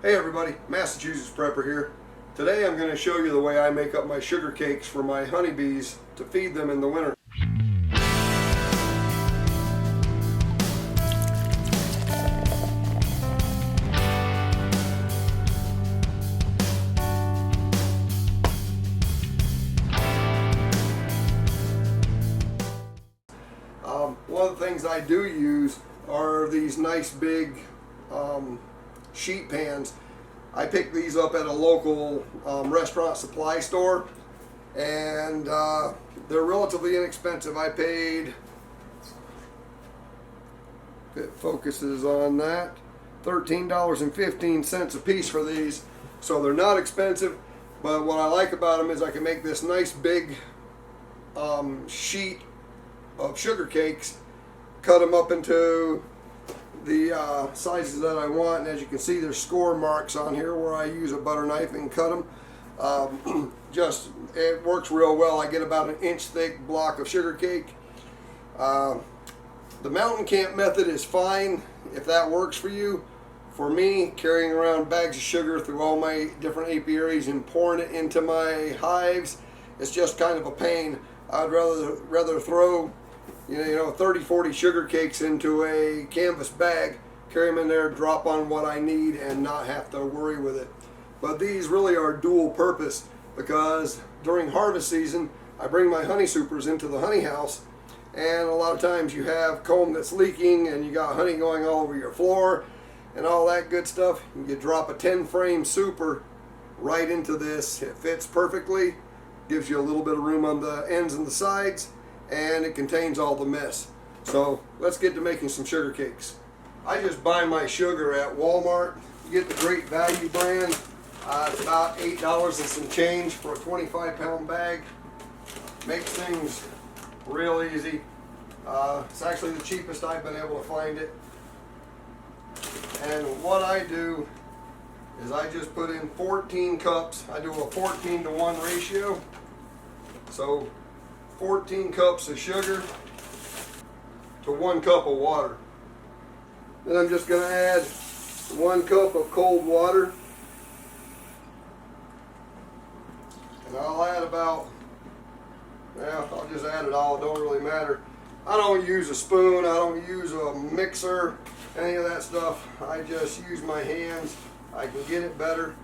Hey everybody, Massachusetts Prepper here. Today I'm going to show you the way I make up my sugar cakes for my honeybees to feed them in the winter. One of the things I do use are these nice big sheet pans. I picked these up at a local restaurant supply store, and they're relatively inexpensive. I paid, if it focuses on that, $13.15 a piece for these. So they're not expensive, but what I like about them is I can make this nice big sheet of sugar cakes, cut them up into the sizes that I want, and as you can see there's score marks on here where I use a butter knife and cut them. It works real well. I get about an inch thick block of sugar cake. The mountain camp method is fine if that works for you. For me, carrying around bags of sugar through all my different apiaries and pouring it into my hives, it's just kind of a pain. I'd rather throw 30-40 sugar cakes into a canvas bag, carry them in there, drop on what I need, and not have to worry with it. But these really are dual purpose, because during harvest season I bring my honey supers into the honey house, and a lot of times you have comb that's leaking and you got honey going all over your floor and all that good stuff. You drop a 10-frame super right into this. It fits perfectly, gives you a little bit of room on the ends and the sides, and it contains all the mess. So let's get to making some sugar cakes. I just buy my sugar at Walmart. You get the Great Value brand. It's about $8 and some change for a 25-pound bag. Makes things real easy. It's actually the cheapest I've been able to find it. And what I do is I just put in 14 cups. I do a 14-to-1 ratio. So 14 cups of sugar to 1 cup of water. Then I'm just going to add 1 cup of cold water. And I'll add I'll just add it all, it don't really matter. I don't use a spoon, I don't use a mixer, any of that stuff. I just use my hands. I can get it better.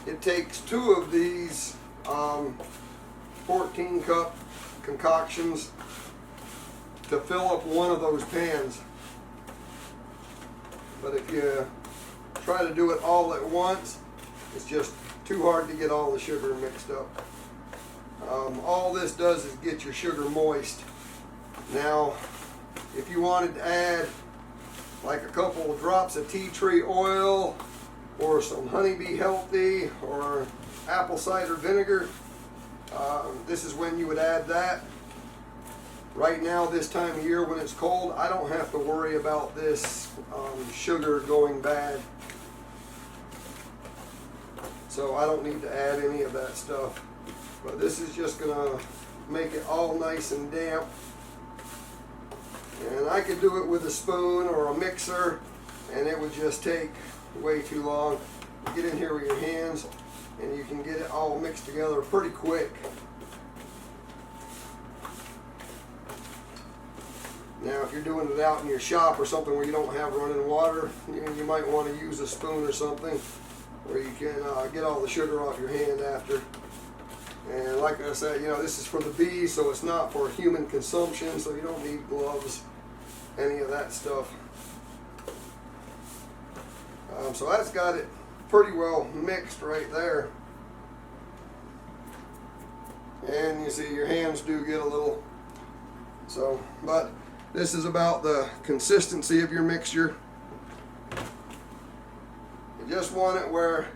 It takes 2 of these 14 cup concoctions to fill up one of those pans. But if you try to do it all at once, it's just too hard to get all the sugar mixed up. All this does is get your sugar moist. Now, if you wanted to add like a couple of drops of tea tree oil or some Honeybee Healthy or apple cider vinegar, this is when you would add that. Right now, this time of year when it's cold, I don't have to worry about this sugar going bad. So I don't need to add any of that stuff. But this is just gonna make it all nice and damp. And I could do it with a spoon or a mixer, and it would just take way too long. You get in here with your hands and you can get it all mixed together pretty quick. Now if you're doing it out in your shop or something where you don't have running water, you might want to use a spoon or something where you can get all the sugar off your hand after. And like I said, this is for the bees, so it's not for human consumption, so you don't need gloves, any of that stuff. So that's got it pretty well mixed right there. And you see your hands do get a little, but this is about the consistency of your mixture. You just want it where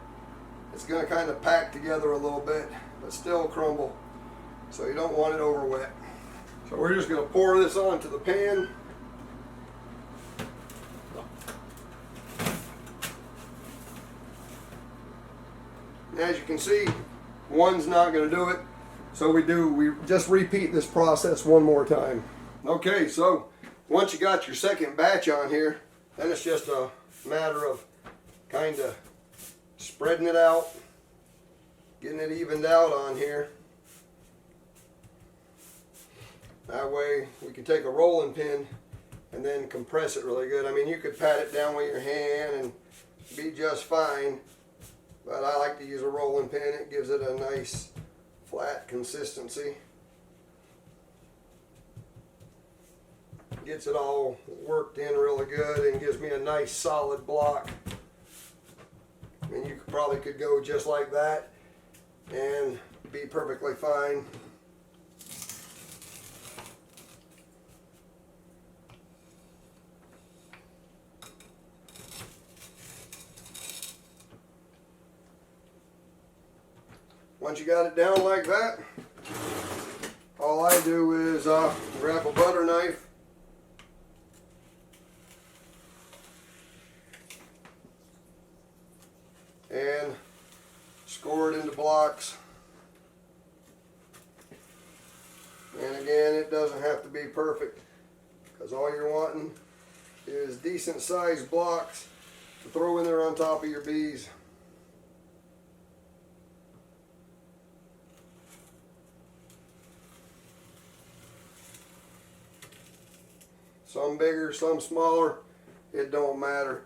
it's going to kind of pack together a little bit, but still crumble. So you don't want it over wet. So we're just going to pour this onto the pan. As you can see, one's not going to do it. So we just repeat this process one more time. Okay, so once you got your second batch on here, then it's just a matter of kind of spreading it out, getting it evened out on here. That way we can take a rolling pin and then compress it really good. I mean, you could pat it down with your hand and be just fine, but I like to use a rolling pin. It gives it a nice flat consistency. Gets it all worked in really good and gives me a nice solid block. And you probably could go just like that and be perfectly fine. Once you got it down like that, all I do is grab a butter knife and score it into blocks. And again, it doesn't have to be perfect, because all you're wanting is decent sized blocks to throw in there on top of your bees. Some bigger, some smaller, it don't matter.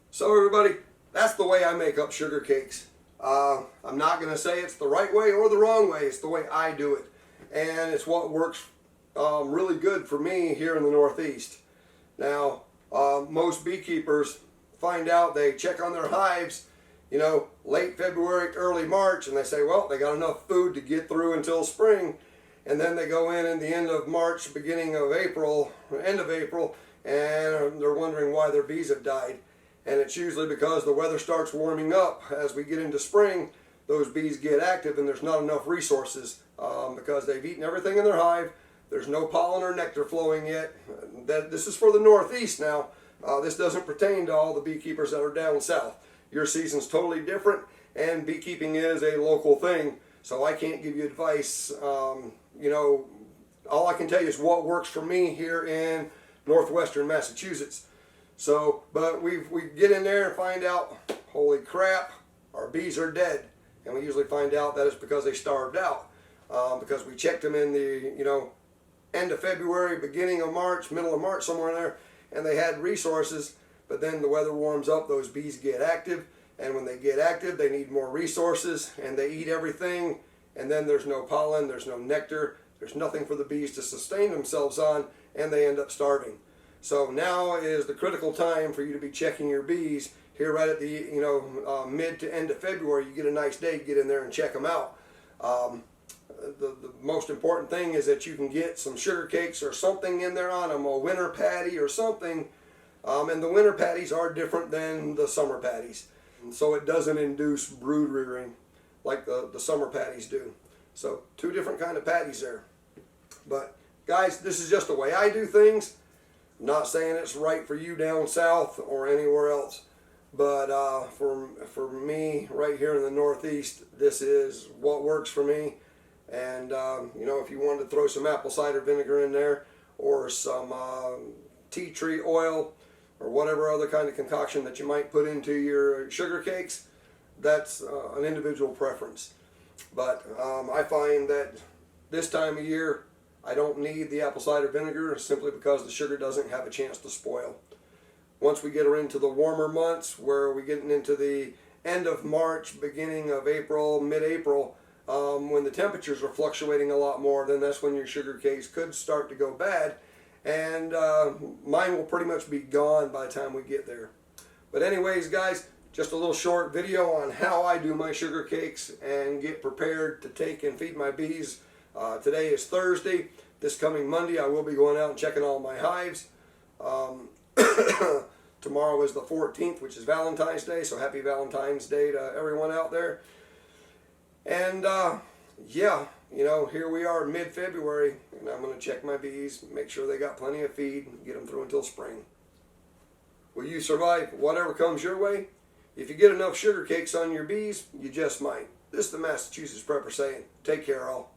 So everybody, that's the way I make up sugar cakes. I'm not going to say it's the right way or the wrong way. It's the way I do it. And it's what works really good for me here in the Northeast. Now, most beekeepers find out, they check on their hives, you know, late February, early March, and they say, well, they got enough food to get through until spring. And then they go in the end of March, beginning of April, end of April, and they're wondering why their bees have died. And it's usually because the weather starts warming up. As we get into spring, those bees get active and there's not enough resources because they've eaten everything in their hive. There's no pollen or nectar flowing yet. This is for the Northeast now. This doesn't pertain to all the beekeepers that are down south. Your season's totally different, and beekeeping is a local thing. So I can't give you advice. You know, all I can tell you is what works for me here in northwestern Massachusetts. So, but we get in there and find out, holy crap, our bees are dead. And we usually find out that it's because they starved out. Because we checked them in the, you know, end of February, beginning of March, middle of March, somewhere in there, and they had resources. But then the weather warms up, those bees get active. And when they get active, they need more resources, and they eat everything. And then there's no pollen, there's no nectar, there's nothing for the bees to sustain themselves on, and they end up starving. So now is the critical time for you to be checking your bees. Here right at the, you know, mid to end of February, you get a nice day, get in there and check them out. The most important thing is that you can get some sugar cakes or something in there on them, a winter patty or something. And the winter patties are different than the summer patties. And so it doesn't induce brood rearing like the summer patties do. So two different kind of patties there. But guys, this is just the way I do things. I'm not saying it's right for you down south or anywhere else. But for me right here in the Northeast, this is what works for me. And you know, if you wanted to throw some apple cider vinegar in there, or some tea tree oil, or whatever other kind of concoction that you might put into your sugar cakes, that's an individual preference. But I find that this time of year, I don't need the apple cider vinegar simply because the sugar doesn't have a chance to spoil. Once we get into the warmer months, where we're getting into the end of March, beginning of April, mid-April, when the temperatures are fluctuating a lot more, then that's when your sugar cakes could start to go bad. And mine will pretty much be gone by the time we get there. But anyways, guys, just a little short video on how I do my sugar cakes and get prepared to take and feed my bees. Today is Thursday. This coming Monday I will be going out and checking all my hives. Tomorrow is the 14th, which is Valentine's Day, so happy Valentine's Day to everyone out there. And yeah, you know, here we are mid-February, and I'm going to check my bees, make sure they got plenty of feed, and get them through until spring. Will you survive whatever comes your way? If you get enough sugar cakes on your bees, you just might. This is the Massachusetts Prepper saying, take care all.